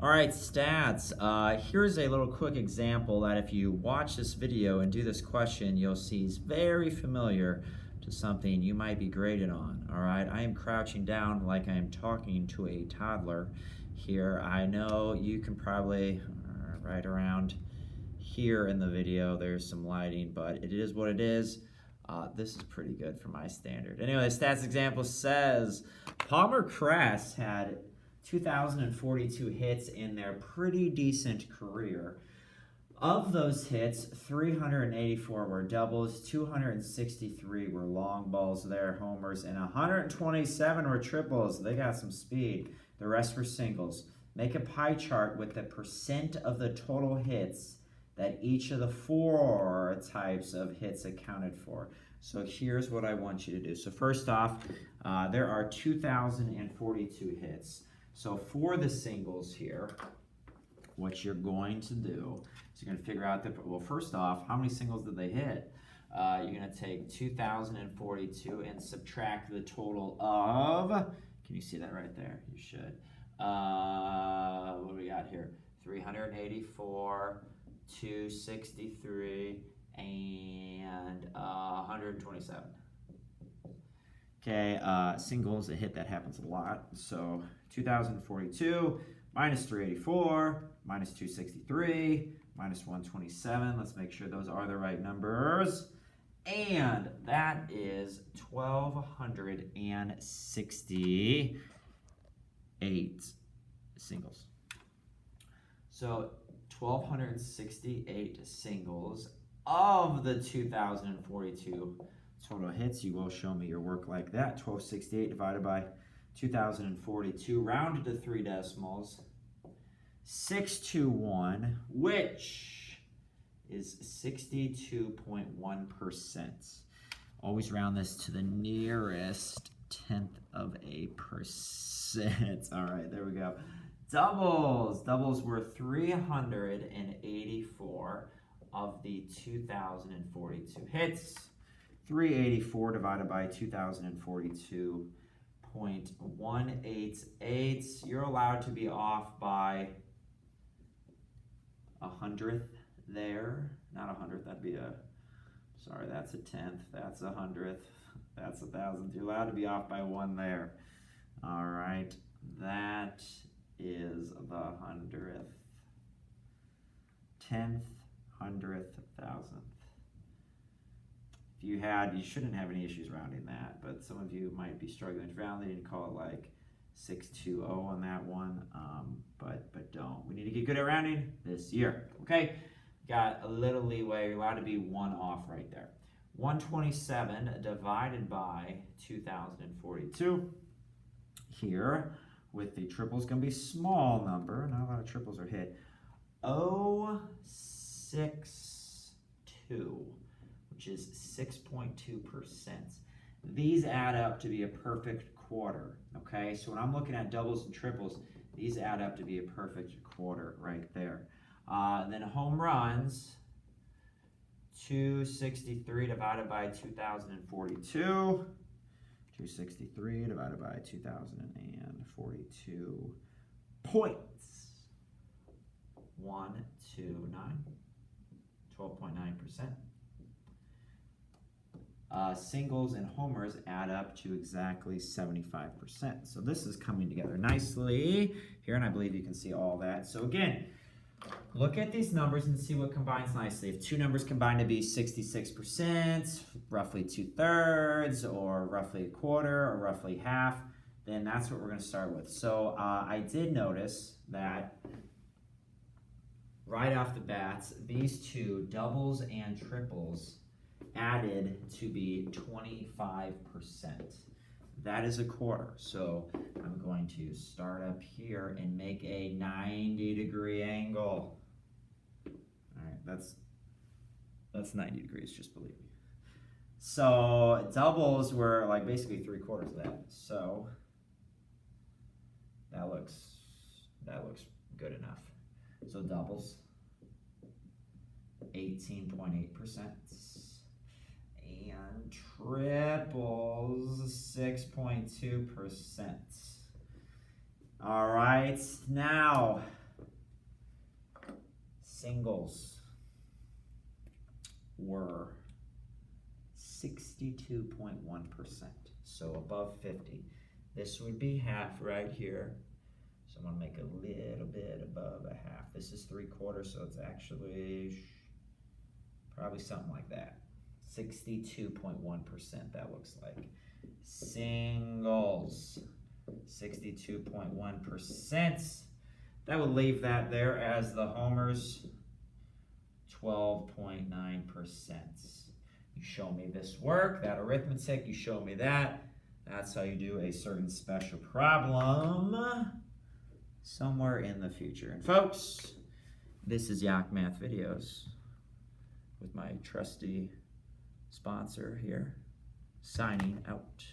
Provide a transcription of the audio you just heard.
All right, stats. Here's a little quick example that if you watch this video and do this question, you'll see is very familiar to something you might be graded on. All right, I am crouching down like I am talking to a toddler here. I know you can probably, right around here in the video, there's some lighting, but it is what it is. This is pretty good for my standard. Anyway, the stats example says Palmer Kress had 2,042 hits in their pretty decent career. Of those hits, 384 were doubles, 263 were long balls there, homers, and 127 were triples. They got some speed. The rest were singles. Make a pie chart with the percent of the total hits that each of the four types of hits accounted for. So here's what I want you to do. So first off, there are 2,042 hits. So for the singles here, what you're going to do is you're going to figure out well, first off, how many singles did they hit? You're going to take 2,042 and subtract the total of, can you see that right there? You should. What do we got here? 384, 263, and 127. Okay, singles, a hit that happens a lot. So 2,042 minus 384 minus 263 minus 127. Let's make sure those are the right numbers. And that is 1,268 singles. So 1,268 singles of the 2,042 total hits. You will show me your work like that. 1,268 divided by 2,042, rounded to 3 decimals, 621, which is 62.1%. Always round this to the nearest tenth of a percent. All right, there we go. Doubles. Doubles were 384 of the 2,042 hits. 384 divided by 2,042.188. You're allowed to be off by 100th there. Not 100th, that'd be sorry, that's a 10th. That's 100th. That's 1,000th. You're allowed to be off by 1 there. All right, that is the 100th. 10th, 100th, 1,000th. If you shouldn't have any issues rounding that, but some of you might be struggling with rounding and call it like 620 on that one, but don't. We need to get good at rounding this year, okay? Got a little leeway. You're allowed to be 1 off right there. 127 divided by 2,042. Here, with the triples, going to be small number. Not a lot of triples are hit. 062. Which is 6.2%. These add up to be a perfect quarter, okay? So when I'm looking at doubles and triples, these add up to be a perfect quarter right there. Then home runs, 263 divided by 2,042. 263 divided by 2,042 points. 129, 12.9%. Singles and homers add up to exactly 75%. So this is coming together nicely here, and I believe you can see all that. So again, look at these numbers and see what combines nicely. If 2 numbers combine to be 66%, roughly 2/3, or roughly a quarter, or roughly half, then that's what we're going to start with. So I did notice that right off the bat, these 2 doubles and triples added to be 25%. That is a quarter. So I'm going to start up here and make a 90-degree angle. All right, that's 90 degrees, just believe me. So doubles were like basically 3/4 of that. So that looks good enough. So doubles, 18.8%. And triples, 6.2%. All right, now Singles were 62.1%, so above 50. This would be half right here. So I'm gonna make a little bit above a half. This is 3/4, so it's actually probably something like that. 62.1% that looks like. Singles, 62.1%. That would leave that there as the homers, 12.9%. You show me this work, that arithmetic, you show me that. That's how you do a certain special problem somewhere in the future. And folks, this is Yak Math Videos with my trusty sponsor here, signing out.